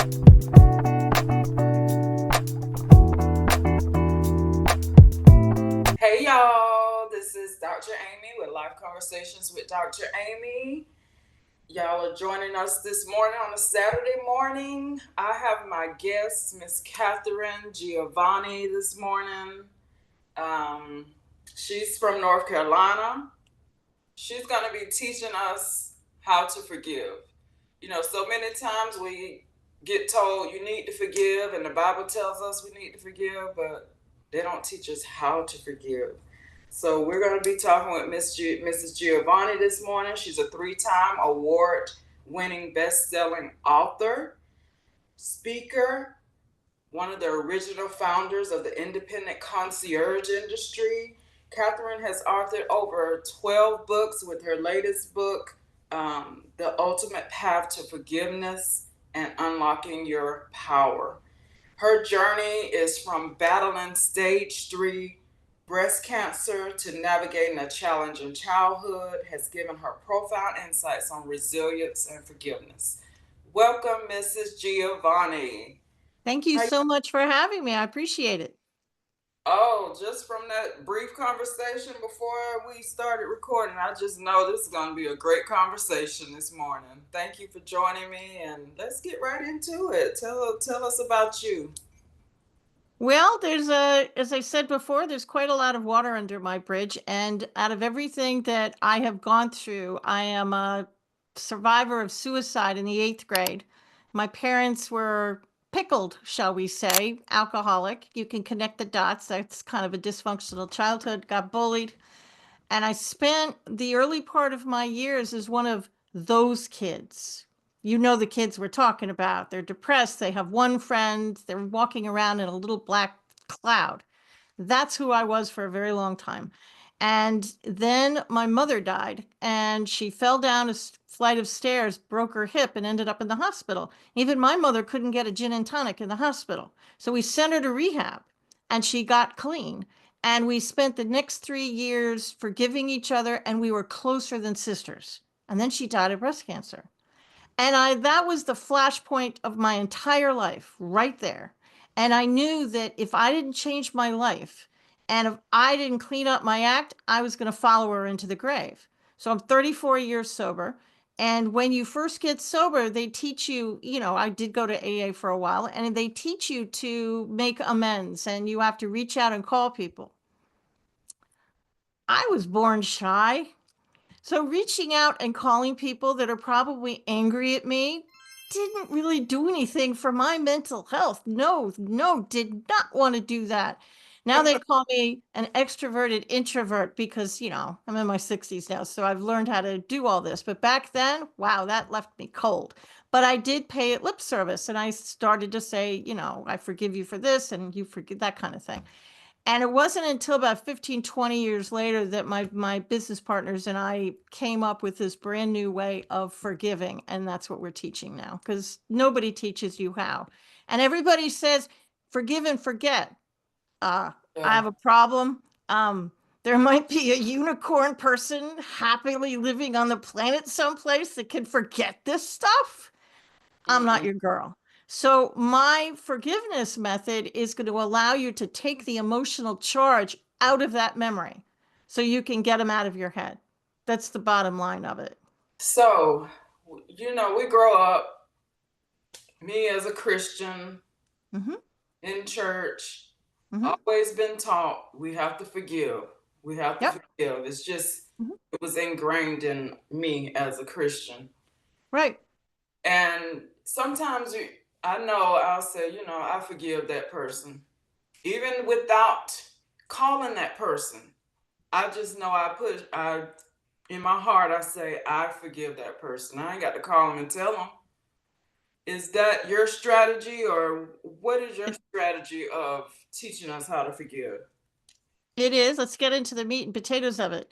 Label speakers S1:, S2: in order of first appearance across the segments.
S1: Hey y'all, this is Dr. Amy with Life Conversations with Dr. Amy. Y'all are joining us this morning on a Saturday morning. I have my guest, Miss Katharine Giovanni, this morning. Um, she's from North Carolina. She's going to be teaching us how to forgive. You know, so many times we get told you need to forgive, and the Bible tells us we need to forgive, but they don't teach us how to forgive. So we're going to be talking with Mrs. Giovanni this morning. She's a three-time award-winning best-selling author, speaker, one of the original founders of the independent concierge industry. Katharine has authored over 12 books, with her latest book, The Ultimate Path to Forgiveness and Unlocking Your Power. Her journey is from battling stage 3 breast cancer to navigating a challenging childhood, has given her profound insights on resilience and forgiveness. Welcome, Mrs. Giovanni.
S2: Thank you
S1: Hi.
S2: so much for having me. I appreciate it.
S1: Oh, just from that brief conversation before we started recording, I just know this is going to be a great conversation this morning. Thank you for joining me, and let's get right into it. Tell us about you.
S2: Well, as I said before, there's quite a lot of water under my bridge. And out of everything that I have gone through, I am a survivor of suicide in the 8th grade. My parents were pickled, shall we say, alcoholic. You can connect the dots. That's kind of a dysfunctional childhood, got bullied. And I spent the early part of my years as one of those kids. You know, the kids we're talking about. They're depressed. They have one friend. They're walking around in a little black cloud. That's who I was for a very long time. And then my mother died, and she fell down a flight of stairs, broke her hip, and ended up in the hospital. Even my mother couldn't get a gin and tonic in the hospital. So we sent her to rehab, and she got clean. And we spent the next 3 years forgiving each other, and we were closer than sisters. And then she died of breast cancer. And that was the flashpoint of my entire life right there. And I knew that if I didn't change my life and if I didn't clean up my act, I was going to follow her into the grave. So I'm 34 years sober. And when you first get sober, they teach you, I did go to AA for a while, and they teach you to make amends and you have to reach out and call people. I was born shy. So reaching out and calling people that are probably angry at me didn't really do anything for my mental health. No, no, did not want to do that. Now they call me an extroverted introvert because, I'm in my 60s now, so I've learned how to do all this. But back then, wow, that left me cold. But I did pay it lip service, and I started to say, I forgive you for this and you forgive that kind of thing. And it wasn't until about 15, 20 years later that my business partners and I came up with this brand new way of forgiving. And that's what we're teaching now, because nobody teaches you how. And everybody says, forgive and forget. I
S1: Yeah.
S2: have a problem. There might be a unicorn person happily living on the planet someplace that can forget this stuff. I'm not
S1: Mm-mm.
S2: your girl. So my forgiveness method is going to allow you to take the emotional charge out of that memory so you can get them out of your head. That's the bottom line of it.
S1: So, we grow up, me as a Christian
S2: Hmm.
S1: in church,
S2: Hmm.
S1: always been taught we have to forgive. We have to
S2: Yep.
S1: forgive. It's just,
S2: Hmm.
S1: it was ingrained in me as a Christian.
S2: Right.
S1: And sometimes I know I'll say, I forgive that person. Even without calling that person, I just know in my heart, I say, I forgive that person. I ain't got to call them and tell them. Is that your strategy, or what is your
S2: It,
S1: strategy of teaching us how to forgive?
S2: it is. Let's get into the meat and potatoes of it.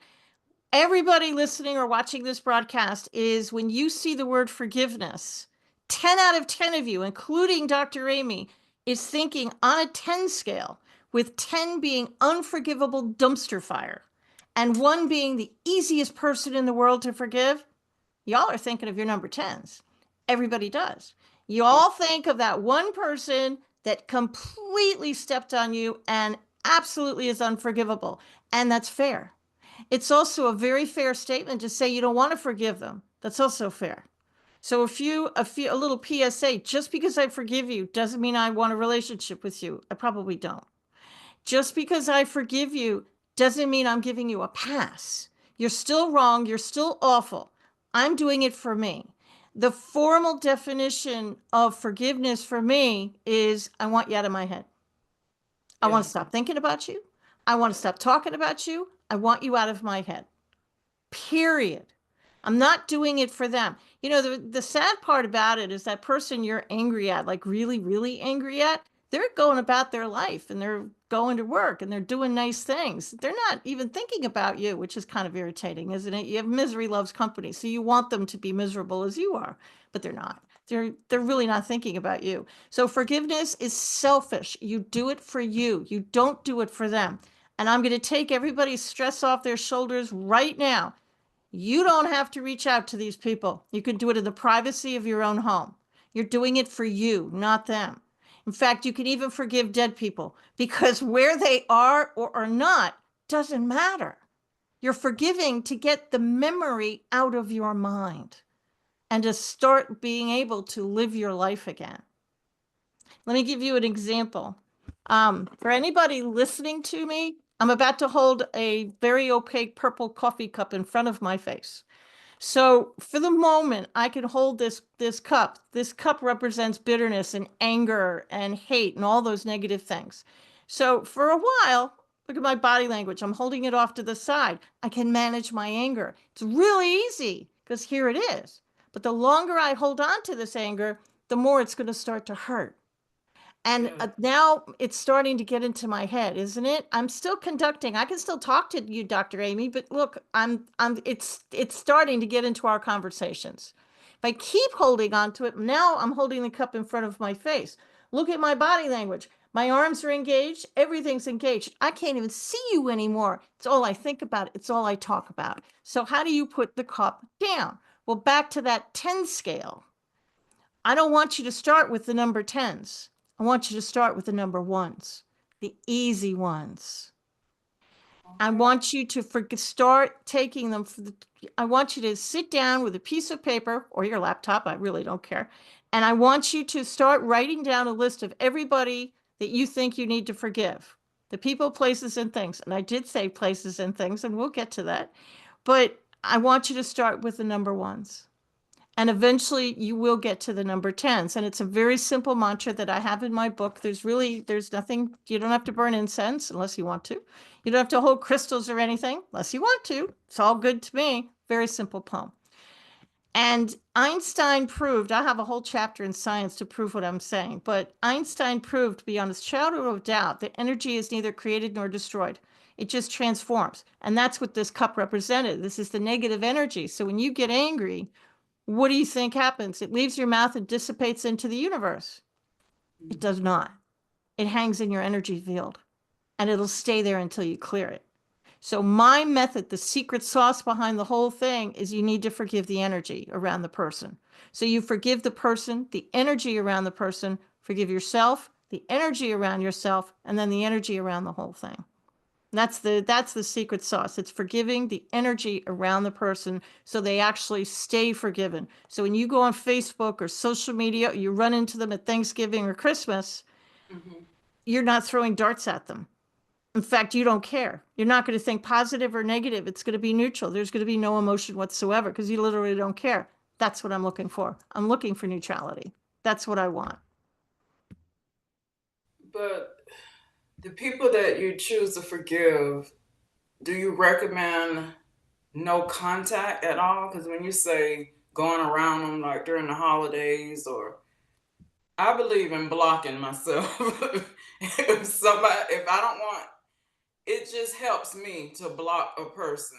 S2: Everybody listening or watching this broadcast is when you see the word forgiveness, 10 out of 10 of you, including Dr. Amy, is thinking on a 10 scale, with 10 being unforgivable dumpster fire and 1 being the easiest person in the world to forgive. Y'all are thinking of your number 10s. Everybody does. You all think of that one person that completely stepped on you and absolutely is unforgivable. And that's fair. It's also a very fair statement to say you don't want to forgive them. That's also fair. So a little PSA, just because I forgive you doesn't mean I want a relationship with you. I probably don't. Just because I forgive you doesn't mean I'm giving you a pass. You're still wrong. You're still awful. I'm doing it for me. The formal definition of forgiveness for me is I want you out of my head. I want
S1: Yeah.
S2: to stop thinking about you. I want to stop talking about you. I want you out of my head. Period. I'm not doing it for them. You know, the sad part about it is that person you're angry at, like really, really angry at, they're going about their life and they're going to work and they're doing nice things. They're not even thinking about you, which is kind of irritating, isn't it? You have misery loves company, so you want them to be miserable as you are, but they're not. They're really not thinking about you. So forgiveness is selfish. You do it for you. You don't do it for them. And I'm going to take everybody's stress off their shoulders right now. You don't have to reach out to these people. You can do it in the privacy of your own home. You're doing it for you, not them. In fact, you can even forgive dead people because where they are or are not doesn't matter. You're forgiving to get the memory out of your mind and to start being able to live your life again. Let me give you an example. For anybody listening to me, I'm about to hold a very opaque purple coffee cup in front of my face. So for the moment, I can hold this cup. This cup represents bitterness and anger and hate and all those negative things. So for a while, look at my body language. I'm holding it off to the side. I can manage my anger. It's really easy because here it is. But the longer I hold on to this anger, the more it's going to start to hurt. And
S1: Yeah.
S2: now it's starting to get into my head, isn't it? I'm still conducting. I can still talk to you, Dr. Amy, but look, it's starting to get into our conversations. If I keep holding on to it, now I'm holding the cup in front of my face. Look at my body language. My arms are engaged. Everything's engaged. I can't even see you anymore. It's all I think about. It's all I talk about. So how do you put the cup down? Well, back to that 10 scale. I don't want you to start with the number 10s. I want you to start with the number ones, the easy ones. I
S1: Okay.
S2: want you to start taking them. I want you to sit down with a piece of paper or your laptop. I really don't care. And I want you to start writing down a list of everybody that you think you need to forgive. The people, places, and things. And I did say places and things, and we'll get to that. But I want you to start with the number ones. And eventually you will get to the number 10s. And it's a very simple mantra that I have in my book. There's nothing, you don't have to burn incense unless you want to. You don't have to hold crystals or anything unless you want to. It's all good to me. Very simple poem. And Einstein proved, I have a whole chapter in science to prove what I'm saying, but Einstein proved beyond a shadow of doubt that energy is neither created nor destroyed. It just transforms. And that's what this cup represented. This is the negative energy. So when you get angry, what do you think happens? It leaves your mouth and dissipates into the universe. It
S1: Mm.
S2: does not. It hangs in your energy field and it'll stay there until you clear it. So, my method, the secret sauce behind the whole thing is you need to forgive the energy around the person. So, you forgive the person, the energy around the person, forgive yourself, the energy around yourself, and then the energy around the whole thing. That's the secret sauce. It's forgiving the energy around the person so they actually stay forgiven. So when you go on Facebook or social media, you run into them at Thanksgiving or Christmas,
S1: Hmm.
S2: you're not throwing darts at them. In fact, you don't care. You're not going to think positive or negative. It's going to be neutral. There's going to be no emotion whatsoever because you literally don't care. That's what I'm looking for. I'm looking for neutrality. That's what I want.
S1: But the people that you choose to forgive, do you recommend no contact at all? Because when you say going around them like during the holidays, or I believe in blocking myself. If I don't want, it just helps me to block a person.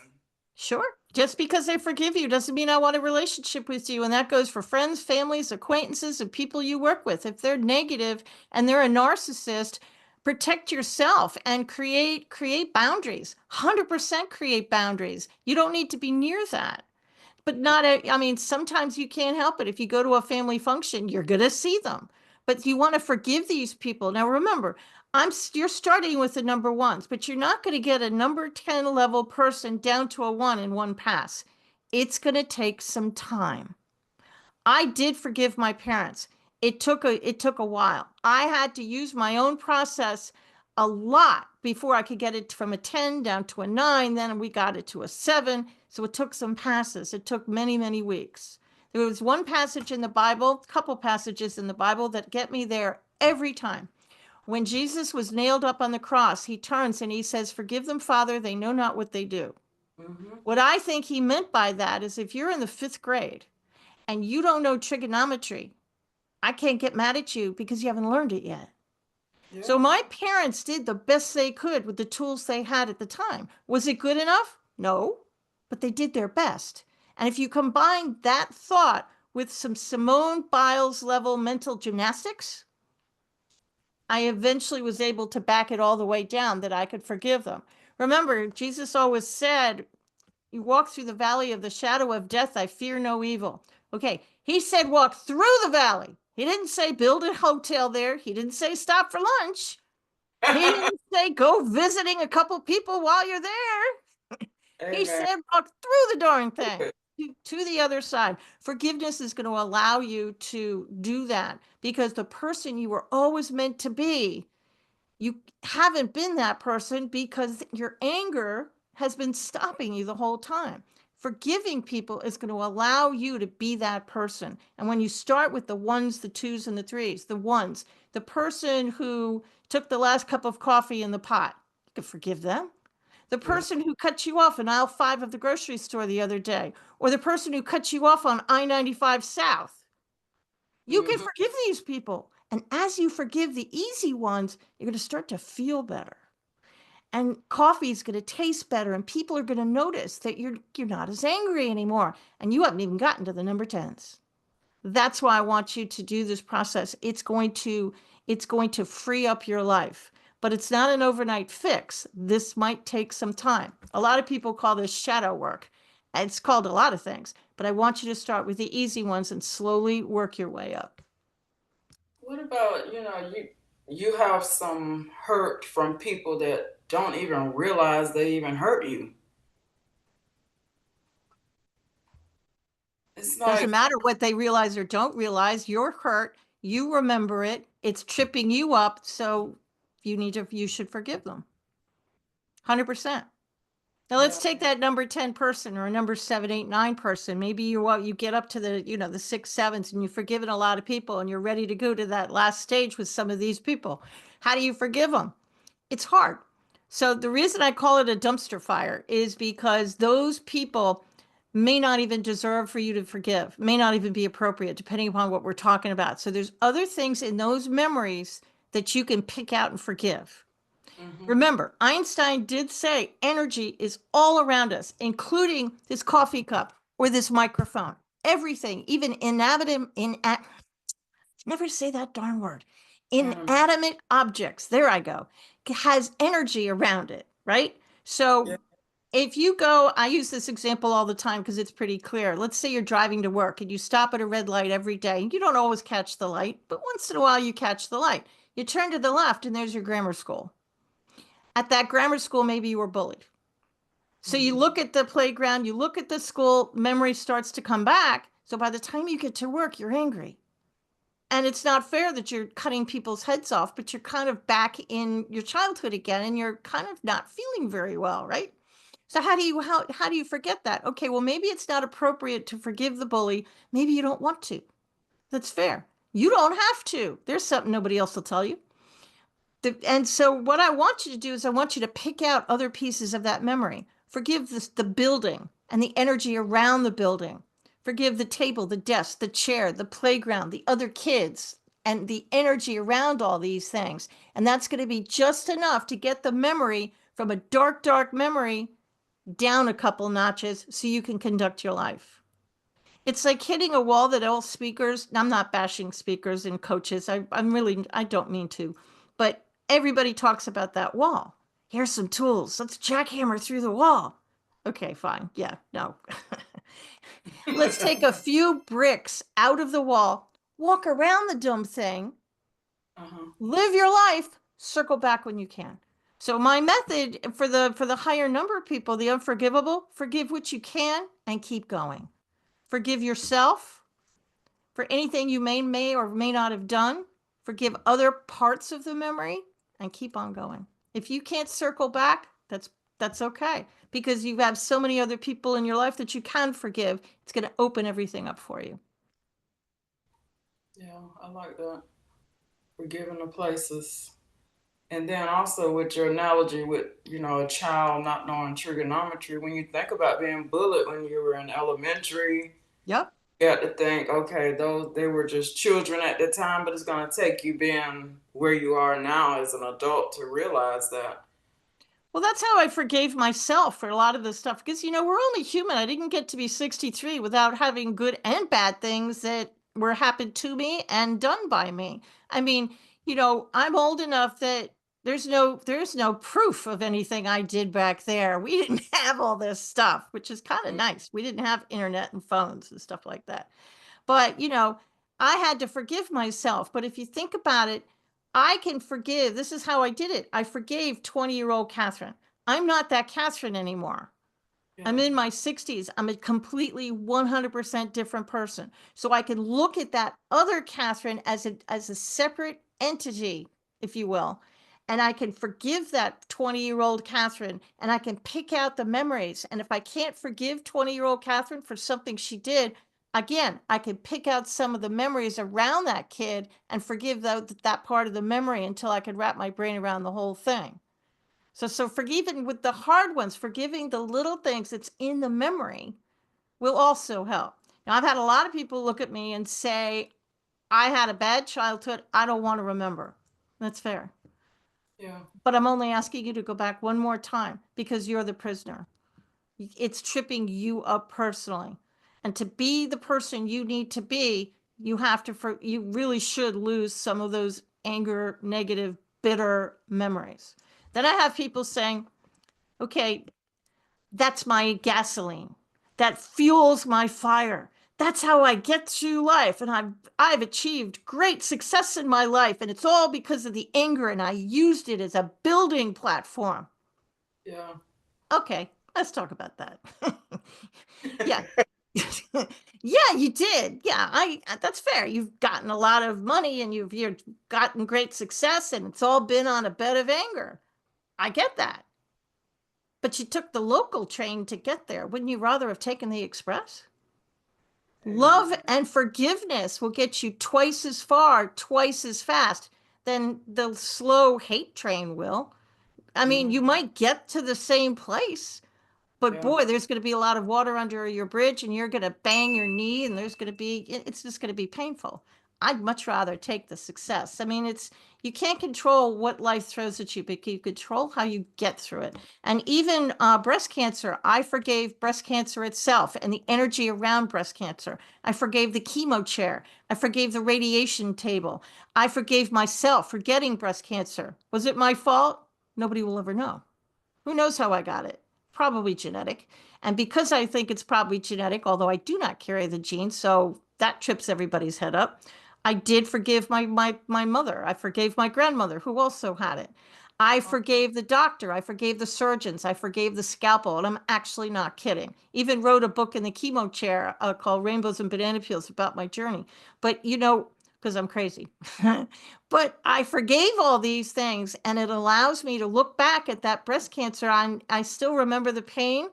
S2: Sure. Just because I forgive you doesn't mean I want a relationship with you. And that goes for friends, families, acquaintances, and people you work with. If they're negative and they're a narcissist, protect yourself and create boundaries. 100% create boundaries. You don't need to be near that. But not, I mean, sometimes you can't help it. If you go to a family function, you're going to see them. But you want to forgive these people. Now, remember, you're starting with the number ones, but you're not going to get a number 10 level person down to a one in one pass. It's going to take some time. I did forgive my parents. It took a while. I had to use my own process a lot before I could get it from a 10 down to a 9. Then we got it to a 7. So it took some passes. It took many, many weeks. There was one passage in the Bible, a couple passages in the Bible that get me there every time. When Jesus was nailed up on the cross, he turns and he says, "Forgive them, Father, they know not what they do."
S1: Mm-hmm.
S2: What I think he meant by that is if you're in the fifth grade and you don't know trigonometry, I can't get mad at you because you haven't learned it yet. So
S1: Yeah.
S2: my parents did the best they could with the tools they had at the time. Was it good enough? No, but they did their best. And if you combine that thought with some Simone Biles level mental gymnastics, I eventually was able to back it all the way down that I could forgive them. Remember, Jesus always said, "You walk through the valley of the shadow of death, I fear no evil." Okay, he said walk through the valley. He didn't say build a hotel there. He didn't say stop for lunch. He didn't say go visiting a couple people while you're there. He
S1: Amen.
S2: said walk through the darn thing to the other side. Forgiveness is going to allow you to do that because the person you were always meant to be, you haven't been that person because your anger has been stopping you the whole time. Forgiving people is going to allow you to be that person. And when you start with the ones, the twos, and the threes, the ones, the person who took the last cup of coffee in the pot, you can forgive them. The
S1: Yeah.
S2: person who cut you off in aisle 5 of the grocery store the other day, or the person who cut you off on I-95 South, you can
S1: Mm-hmm.
S2: forgive these people. And as you forgive the easy ones, you're going to start to feel better. And coffee is going to taste better, and people are going to notice that you're not as angry anymore. And you haven't even gotten to the number 10s. That's why I want you to do this process. It's going to free up your life. But it's not an overnight fix. This might take some time. A lot of people call this shadow work. It's called a lot of things, but I want you to start with the easy ones and slowly work your way up.
S1: What about, you have some hurt from people that don't even realize they even hurt you. It's
S2: Doesn't
S1: like,
S2: matter what they realize or don't realize, you're hurt, you remember it, it's tripping you up, so you should forgive them. 100%. Now let's
S1: yeah.
S2: take that number 10 person or a number 7, 8, 9 person. Maybe you get up to the 6, 7s and you've forgiven a lot of people and you're ready to go to that last stage with some of these people. How do you forgive them? It's hard. So the reason I call it a dumpster fire is because those people may not even deserve for you to forgive, may not even be appropriate, depending upon what we're talking about. So there's other things in those memories that you can pick out and forgive.
S1: Mm-hmm.
S2: Remember, Einstein did say energy is all around us, including this coffee cup or this microphone. Everything, even never say that darn word.
S1: And
S2: Inanimate objects, there I go, has energy around it, right? So
S1: yeah.
S2: if you go, I use this example all the time because it's pretty clear. Let's say you're driving to work and you stop at a red light every day. You don't always catch the light, but once in a while you catch the light. You turn to the left and there's your grammar school. At that grammar school, maybe you were bullied. So you
S1: Mm-hmm.
S2: look at the playground, you look at the school, memory starts to come back. So by the time you get to work, you're angry. And it's not fair that you're cutting people's heads off, but you're kind of back in your childhood again and you're kind of not feeling very well, right? So how do you forget that? Okay, well maybe it's not appropriate to forgive the bully. Maybe you don't want to. That's fair. You don't have to. There's something nobody else will tell you. And so what I want you to do is I want you to pick out other pieces of that memory. Forgive the building and the energy around the building. Forgive the table, the desk, the chair, the playground, the other kids, and the energy around all these things. And that's going to be just enough to get the memory from a dark, dark memory down a couple notches so you can conduct your life. It's like hitting a wall that all speakers, I'm not bashing speakers and coaches. I don't mean to, but everybody talks about that wall. Here's some tools. Let's jackhammer through the wall. Okay, fine. Yeah, no. Let's take a few bricks out of the wall, walk around the dumb thing,
S1: Uh-huh.
S2: live your life, circle back when you can. So my method for the higher number of people, the unforgivable, forgive what you can and keep going. Forgive yourself for anything you may or may not have done. Forgive other parts of the memory and keep on going. If you can't circle back, that's okay because you have so many other people in your life that you can forgive. It's going to open everything up for you.
S1: Yeah, I like that. Forgiving the places. And then also with your analogy with, a child not knowing trigonometry, when you think about being bullied when you were in elementary,
S2: Yep.
S1: you got to think, okay, those they were just children at the time, but it's gonna take you being where you are now as an adult to realize that.
S2: Well, that's how I forgave myself for a lot of this stuff because, we're only human. I didn't get to be 63 without having good and bad things that were happened to me and done by me. I mean, I'm old enough that there's no proof of anything I did back there. We didn't have all this stuff, which is kind of nice. We didn't have internet and phones and stuff like that. But, I had to forgive myself. But if you think about it, I can forgive. This is how I did it. I forgave 20-year-old Catherine. I'm not that Catherine anymore. I'm
S1: Yeah,
S2: in my 60s. I'm a completely 100% different person. So I can look at that other Catherine as a separate entity, if you will. And I can forgive that 20-year-old Catherine and I can pick out the memories. And if I can't forgive 20-year-old Catherine for something she did, again, I can pick out some of the memories around that kid and forgive that part of the memory until I could wrap my brain around the whole thing. So forgiving with the hard ones, forgiving the little things that's in the memory will also help. Now, I've had a lot of people look at me and say, I had a bad childhood. I don't want to remember. That's fair.
S1: yeah,
S2: But I'm only asking you to go back one more time because you're the prisoner. It's tripping you up personally. And to be the person you need to be, you really should lose some of those anger, negative, bitter memories. Then I have people saying, okay, that's my gasoline. That fuels my fire. That's how I get through life. And I've achieved great success in my life. And it's all because of the anger. And I used it as a building platform.
S1: yeah.
S2: Okay, let's talk about that. Yeah. Yeah, you did. Yeah, I that's fair. You've gotten a lot of money and you've gotten great success and it's all been on a bed of anger. I get that. But you took the local train to get there. Wouldn't you rather have taken the express? Love
S1: Amen.
S2: and forgiveness will get you twice as far, twice as fast than the slow hate train will. I mean, you
S1: Mhm.
S2: might get to the same place, but
S1: Yeah,
S2: boy, there's going to be a lot of water under your bridge and you're going to bang your knee and it's just going to be painful. I'd much rather take the success. I mean, you can't control what life throws at you, but you control how you get through it. And even breast cancer, I forgave breast cancer itself and the energy around breast cancer. I forgave the chemo chair. I forgave the radiation table. I forgave myself for getting breast cancer. Was it my fault? Nobody will ever know. Who knows how I got it? Probably genetic. And because I think it's probably genetic, although I do not carry the gene, so that trips everybody's head up. I did forgive my mother. I forgave my grandmother, who also had it. I forgave the doctor. I forgave the surgeons. I forgave the scalpel. And I'm actually not kidding. Even wrote a book in the chemo chair called Rainbows and Banana Peels about my journey. But, because I'm crazy. But I forgave all these things, and it allows me to look back at that breast cancer. I still remember the pain,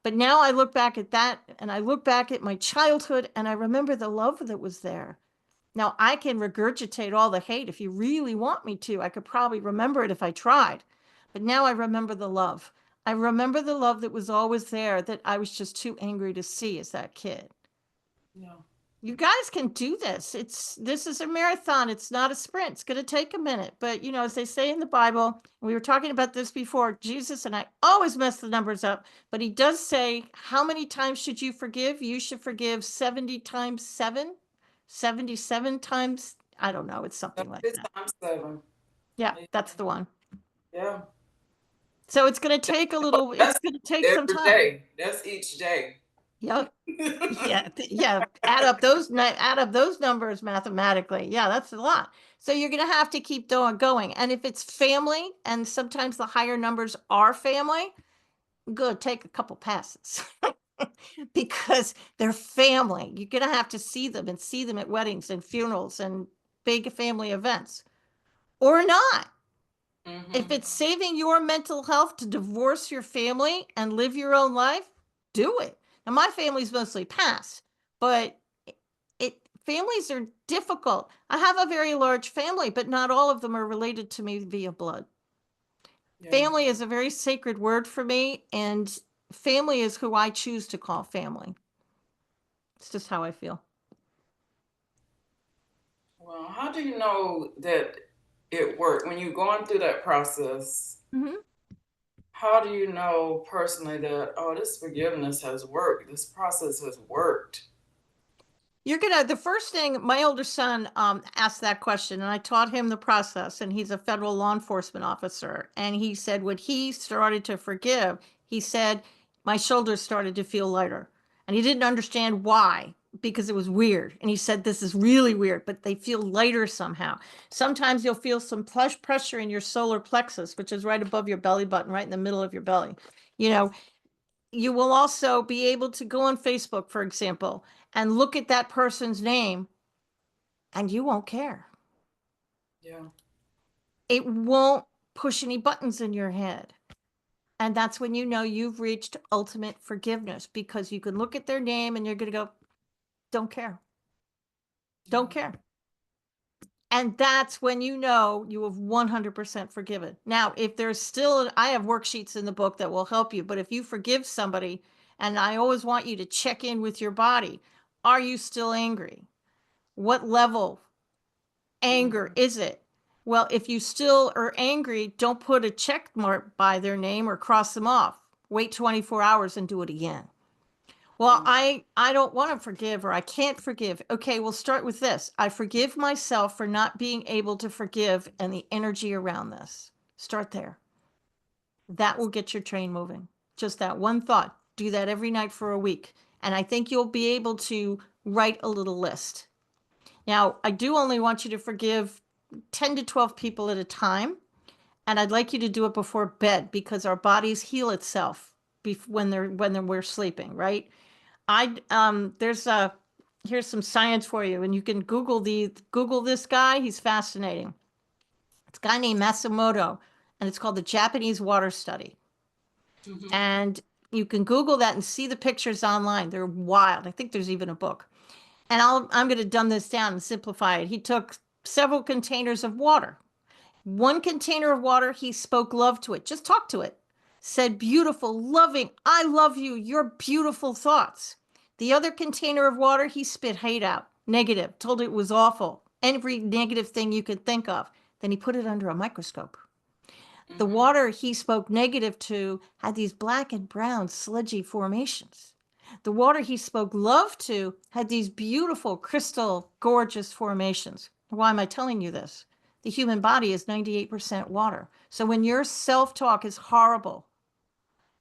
S2: but now I look back at that and I look back at my childhood and I remember the love that was there. Now I can regurgitate all the hate if you really want me to. I could probably remember it if I tried. But now I remember the love. I remember the love that was always there that I was just too angry to see as that kid.
S1: yeah.
S2: You guys can do this. This is a marathon. It's not a sprint. It's going to take a minute. But, as they say in the Bible, we were talking about this before, Jesus, and I always mess the numbers up, but he does say, how many times should you forgive? You should forgive 70 times 7, 77 times, I don't know, it's something like
S1: It's
S2: that.
S1: times seven.
S2: Yeah, that's the one.
S1: Yeah.
S2: So it's going to take
S1: That's
S2: it's going to take some
S1: every
S2: time.
S1: day. That's each day.
S2: Yep. Yeah, yeah. Add up those numbers mathematically. Yeah, that's a lot. So you're going to have to keep going. And if it's family, and sometimes the higher numbers are family, good, take a couple passes because they're family. You're going to have to see them and see them at weddings and funerals and big family events or not. If
S1: Mm-hmm.
S2: it's saving your mental health to divorce your family and live your own life, do it. Now, my family's mostly past, but families are difficult. I have a very large family, but not all of them are related to me via blood.
S1: Yeah.
S2: Family is a very sacred word for me, and family is who I choose to call family. It's just how I feel.
S1: Well, how do you know that it worked when you're going through that process?
S2: Mhm.
S1: How do you know personally that, oh, this forgiveness has worked, this process has worked?
S2: You're gonna, the first thing, my older son asked that question, and I taught him the process, and he's a federal law enforcement officer. And he said when he started to forgive, he said, my shoulders started to feel lighter. And he didn't understand why, because it was weird. And he said, this is really weird, but they feel lighter somehow. Sometimes you'll feel some pressure in your solar plexus, which is right above your belly button, right in the middle of your belly. You know, you will also be able to go on Facebook, for example, and look at that person's name, and you won't care.
S1: Yeah.
S2: It won't push any buttons in your head. And that's when you know you've reached ultimate forgiveness, because you can look at their name and you're going to go, don't care. Don't
S1: Yeah.
S2: care. And that's when you know you have 100% forgiven. Now, if there's still, I have worksheets in the book that will help you, but if you forgive somebody, and I always want you to check in with your body, are you still angry? What level anger
S1: Mm-hmm.
S2: is it? Well, if you still are angry, don't put a check mark by their name or cross them off. Wait 24 hours and do it again. Well,
S1: Yeah.
S2: I don't want to forgive, or I can't forgive. Okay, we'll start with this. I forgive myself for not being able to forgive and the energy around this. Start there. That will get your train moving. Just that one thought. Do that every night for a week. And I think you'll be able to write a little list. Now, I do only want you to forgive 10 to 12 people at a time. And I'd like you to do it before bed, because our bodies heal itself when we're sleeping, right? I there's a Here's some science for you, and you can Google this guy. He's fascinating. It's a guy named Matsumoto, and it's called the Japanese Water Study.
S1: Mm-hmm.
S2: And you can Google that and see the pictures online. They're wild. I think there's even a book. And I'm going to dumb this down and simplify it. He took several containers of water. One container of water, he spoke love to it. Just talk to it. Said beautiful, loving, I love you, your beautiful thoughts. The other container of water, he spit hate out, negative, told it was awful, every negative thing you could think of. Then he put it under a microscope. The
S1: Mm-hmm.
S2: water he spoke negative to had these black and brown sludgy formations. The water he spoke love to had these beautiful, crystal, gorgeous formations. Why am I telling you this? The human body is 98% water. So when your self talk is horrible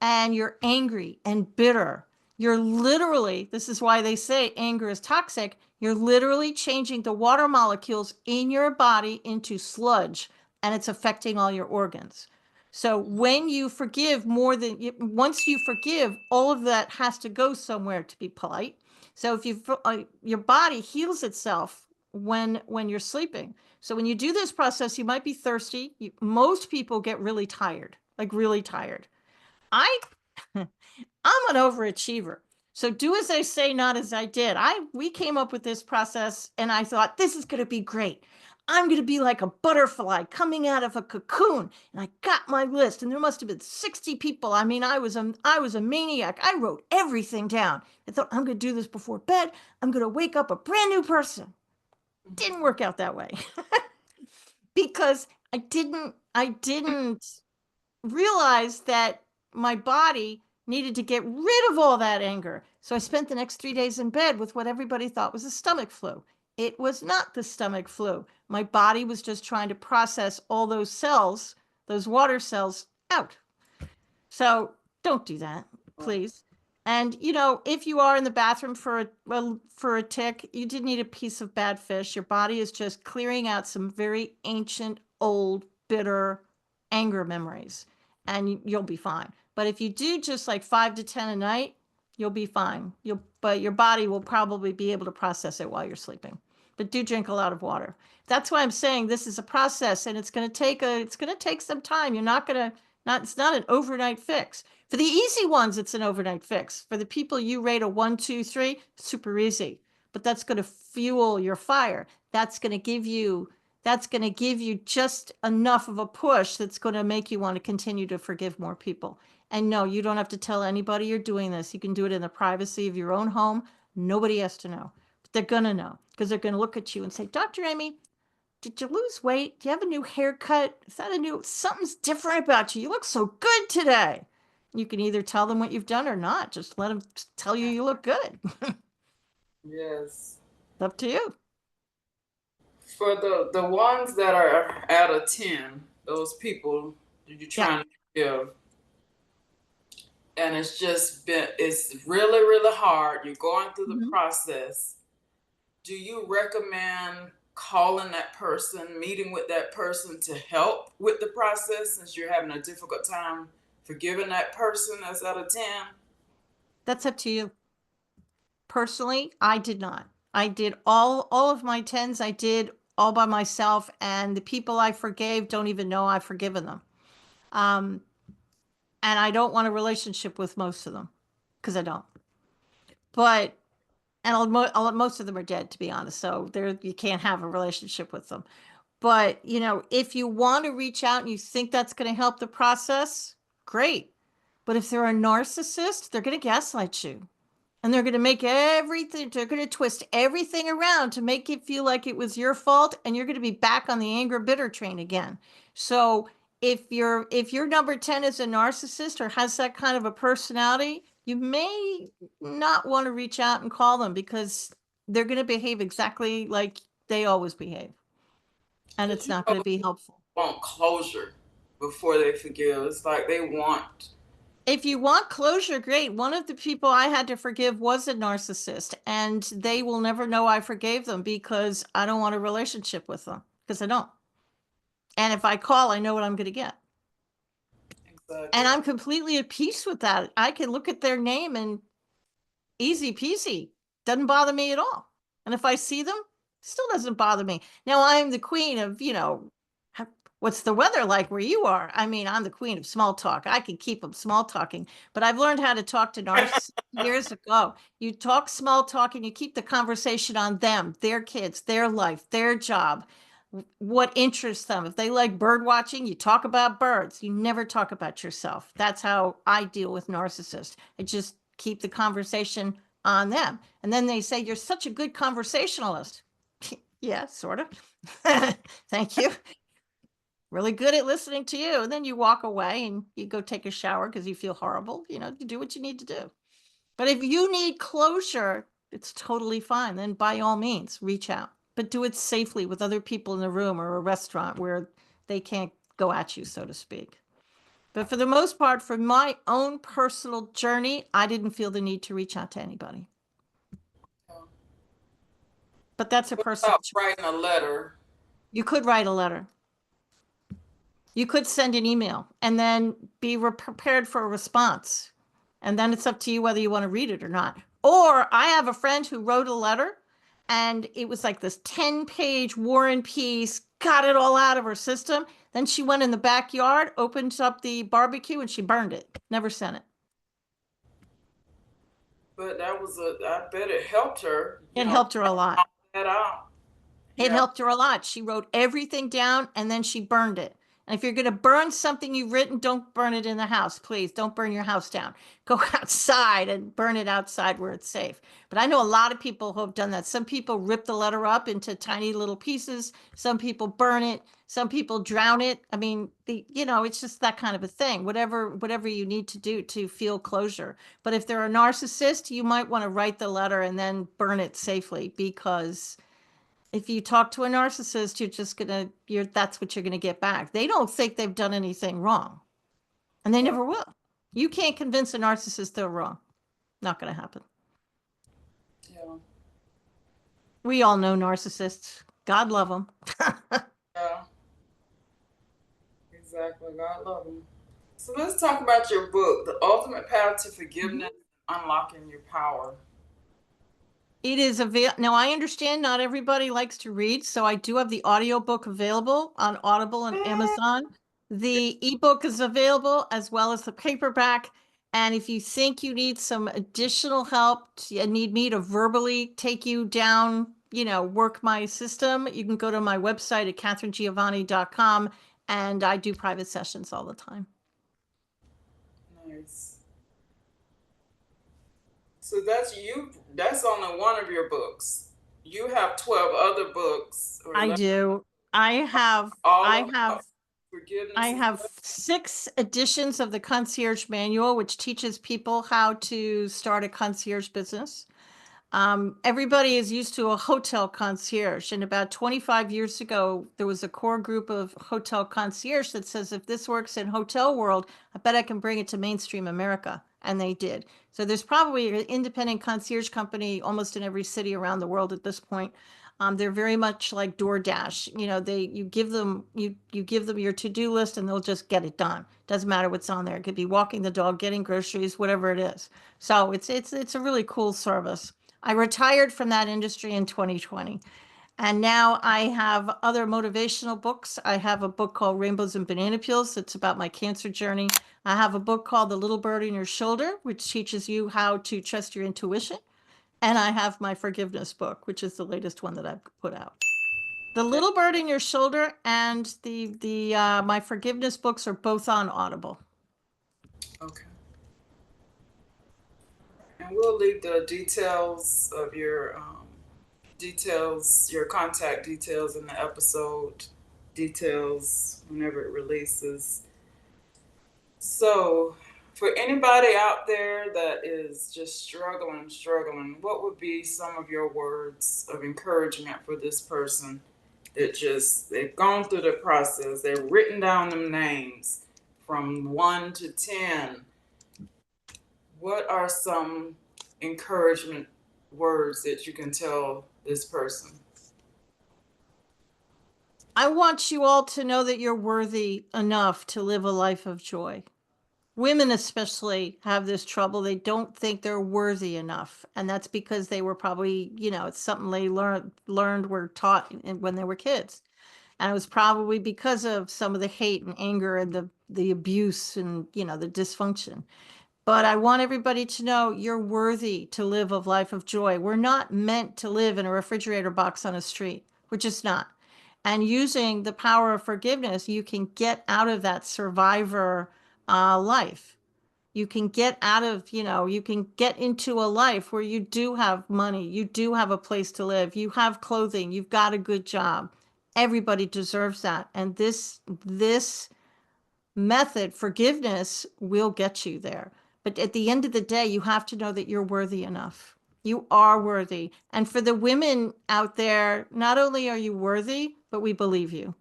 S2: and you're angry and bitter, you're literally, this is why they say anger is toxic, you're literally changing the water molecules in your body into sludge, and it's affecting all your organs. So when you forgive once you forgive, all of that has to go somewhere, to be polite. So if your body heals itself when you're sleeping. So when you do this process, you might be thirsty. Most people get really tired, like really tired. I I'm an overachiever. So do as I say, not as I did. We came up with this process, and I thought this is going to be great. I'm going to be like a butterfly coming out of a cocoon. And I got my list, and there must have been 60 people. I mean, I was a maniac. I wrote everything down. I thought I'm going to do this before bed. I'm going to wake up a brand new person. Didn't work out that way because I didn't realized that my body needed to get rid of all that anger. So I spent the next 3 days in bed with what everybody thought was a stomach flu. It was not the stomach flu. My body was just trying to process all those cells, those water cells, out. So don't do that,
S1: Well,
S2: please. And you know, if you are in the bathroom for a well, for a tick, you didn't eat a piece of bad fish. Your body is just clearing out some very ancient, old, bitter anger memories, and you'll be fine. But if you do just like 5 to 10 a night, you'll be fine. But your body will probably be able to process it while you're sleeping. But do drink a lot of water. That's why I'm saying this is a process, and it's going to take some time. You're not going to not it's not an overnight fix. For the easy ones, it's an overnight fix. For the people you rate a 1, 2, 3, super easy. But that's going to fuel your fire. That's going to give you just enough of a push that's going to make you want to continue to forgive more people. And no, you don't have to tell anybody you're doing this. You can do it in the privacy of your own home. Nobody has to know. But they're going to know because they're going to look at you and say, Dr. Amy, did you lose weight? Do you have a new haircut? Is that a new, something's different about you? You look so good today. You can either tell them what you've done or not. Just let them tell you you look good.
S1: Yes.
S2: Up to you.
S1: For the ones that are out of 10, those people that you're
S2: Yeah.
S1: trying to give, and it's really, really hard. You're going through the
S2: Mhm.
S1: process. Do you recommend calling that person, meeting with that person to help with the process since you're having a difficult time forgiving that person that's out of 10?
S2: That's up to you. Personally, I did not. I did all of my tens. I did all by myself, and the people I forgave don't even know I've forgiven them. Um, and I don't want a relationship with most of them because I don't. But and most of them are dead, to be honest. So there, you can't have a relationship with them. But you know, if you want to reach out and you think that's going to help the process, great. But if they're a narcissist, they're going to gaslight you. And they're going to make everything, they're going to twist everything around to make it feel like it was your fault. And you're going to be back on the anger bitter train again. So if your number 10 is a narcissist or has that kind of a personality, you may not want to reach out and call them because they're going to behave exactly like they always behave. And
S1: Because
S2: it's not going to be helpful.
S1: want closure before they forgive. It's like they want.
S2: If you want closure, great. One of the people I had to forgive was a narcissist, and they will never know I forgave them because I don't want a relationship with them because I don't. And if I call, I know what I'm going to get. And
S1: Exactly.
S2: I'm completely at peace with that. I can look at their name and easy peasy. Doesn't bother me at all. And if I see them, still doesn't bother me. Now I'm the queen of, what's the weather like where you are? I mean, I'm the queen of small talk. I can keep them small talking, but I've learned how to talk to narcissists years ago. You talk small talk and you keep the conversation on them, their kids, their life, their job, what interests them. If they like bird watching, you talk about birds. You never talk about yourself. That's how I deal with narcissists. I just keep the conversation on them. And then they say, You're such a good conversationalist. Yeah, sort of. Thank you. Really good at listening to you. And then you walk away and you go take a shower because you feel horrible. You do what you need to do. But if you need closure, it's totally fine. Then by all means, reach out. But do it safely with other people in the room or a restaurant where they can't go at you, so to speak. But for the most part, for my own personal journey, I didn't feel the need to reach out to anybody. But that's a
S1: What
S2: personal
S1: about
S2: choice.
S1: writing a letter?
S2: You could write a letter. You could send an email and then be prepared for a response. And then it's up to you whether you want to read it or not. Or I have a friend who wrote a letter and it was like this 10-page war and peace, got it all out of her system. Then she went in the backyard, opened up the barbecue, and she burned it. Never sent it.
S1: But I bet it helped her,
S2: It helped her a lot.
S1: that out.
S2: It
S1: Yeah.
S2: helped her a lot. She wrote everything down and then she burned it. And if you're going to burn something you've written, don't burn it in the house, please. Don't burn your house down. Go outside and burn it outside where it's safe. But I know a lot of people who have done that. Some people rip the letter up into tiny little pieces. Some people burn it. Some people drown it. I mean, it's just that kind of a thing. Whatever you need to do to feel closure. But if they're a narcissist, you might want to write the letter and then burn it safely because if you talk to a narcissist, that's what you're gonna get back. They don't think they've done anything wrong, and they
S1: Uh,
S2: never will. You can't convince a narcissist they're wrong. Not going to happen.
S1: Yeah.
S2: We all know narcissists. God love them.
S1: Yeah. Exactly. God love them. So let's talk about your book, The Ultimate Path to Forgiveness, Unlocking Your Power.
S2: It is avail now I understand not everybody likes to read, so I do have the audiobook available on Audible and Amazon. The ebook is available as well as the paperback. And if you think you need some additional help and need me to verbally take you down, work my system, you can go to my website at katharinegiovanni.com, and I do private sessions all the time.
S1: Nice. So that's you. That's only one of your books. You have 12 other books or
S2: I
S1: 11,
S2: do. I have
S1: all
S2: I
S1: about
S2: have I
S1: forgiveness as
S2: have
S1: well.
S2: 6 editions of the concierge manual, which teaches people how to start a concierge business. Everybody is used to a hotel concierge, and about 25 years ago, there was a core group of hotel concierge that says, if this works in hotel world, I bet I can bring it to mainstream America. And they did. So there's probably an independent concierge company almost in every city around the world at this point. They're very much like DoorDash. You give them your to-do list and they'll just get it done. Doesn't matter what's on there. It could be walking the dog, getting groceries, whatever it is. So it's a really cool service. I retired from that industry in 2020. And now I have other motivational books. I have a book called Rainbows and Banana Peels. It's about my cancer journey. I have a book called The Little Bird in Your Shoulder, which teaches you how to trust your intuition. And I have my forgiveness book, which is the latest one that I've put out. The
S1: Yeah.
S2: Little Bird in Your Shoulder and the my forgiveness books are both on Audible.
S1: Okay. And we'll leave the details of your details, your contact details in the episode details whenever it releases. So, for anybody out there that is just struggling, what would be some of your words of encouragement for this person that just they've gone through the process, they've written down them names from 1 to 10. What are some encouragement words that you can tell this person?
S2: I want you all to know that you're worthy enough to live a life of joy. Women especially have this trouble. They don't think they're worthy enough. And that's because they were probably, it's something they learned were taught when they were kids. And it was probably because of some of the hate and anger and the abuse and, the dysfunction. But I want everybody to know you're worthy to live a life of joy. We're not meant to live in a refrigerator box on a street. We're just not. And using the power of forgiveness, you can get out of that survivor life. You can get out of, you can get into a life where you do have money, you do have a place to live, you have clothing, you've got a good job. Everybody deserves that. And this method, forgiveness, will get you there. But at the end of the day, you have to know that you're worthy enough. You are worthy. And for the women out there, not only are you worthy, but we believe you.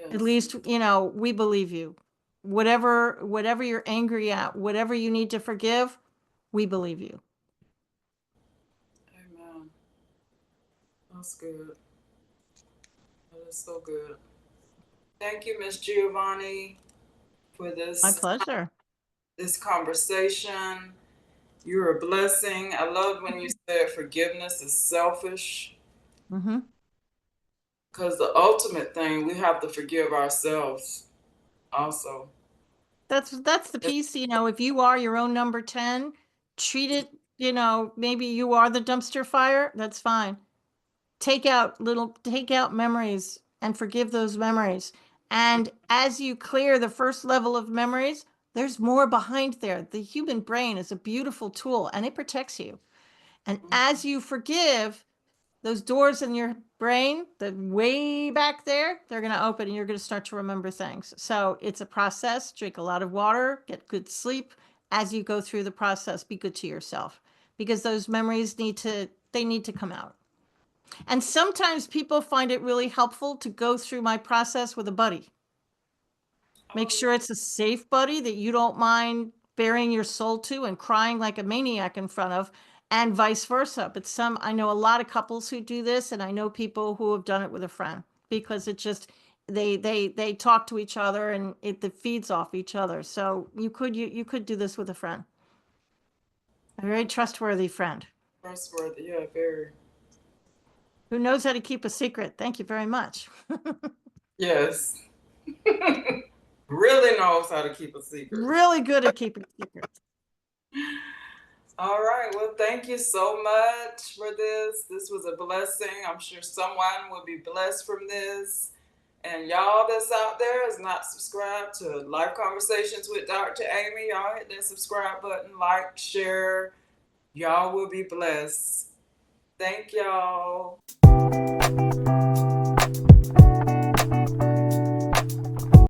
S2: At
S1: Yes.
S2: least, we believe you. Whatever you're angry at, whatever you need to forgive, we believe you.
S1: Amen. That's good. That is so good. Thank you, Miss Giovanni, for
S2: My
S1: this
S2: pleasure.
S1: this conversation. You're a blessing. I love when you said forgiveness is selfish
S2: Hmm.
S1: because the ultimate thing we have to forgive ourselves also.
S2: That's the piece, if you are your own number 10, treat it, maybe you are the dumpster fire, that's fine. Take out memories and forgive those memories. And as you clear the first level of memories, there's more behind there. The human brain is a beautiful tool and it protects you. And as you forgive, those doors in your brain, the way back there, they're going to open and you're going to start to remember things. So it's a process. Drink a lot of water, get good sleep. As you go through the process, be good to yourself because those memories need to come out. And sometimes people find it really helpful to go through my process with a buddy. Make
S1: Oh,
S2: sure it's a safe buddy that you don't mind, bearing your soul to and crying like a maniac in front of, and vice versa. But I know a lot of couples who do this, and I know people who have done it with a friend because it just, they talk to each other and it feeds off each other. So you could do this with a friend, a very trustworthy friend
S1: Trustworthy, yeah, very.
S2: who knows how to keep a secret. Thank you very much.
S1: Yes. Really knows how to keep a secret.
S2: Really good at keeping secrets.
S1: All right. Well, thank you so much for this. This was a blessing. I'm sure someone will be blessed from this. And y'all that's out there is not subscribed to Life Conversations with Dr. Amy, y'all hit that subscribe button, like, share. Y'all will be blessed. Thank y'all.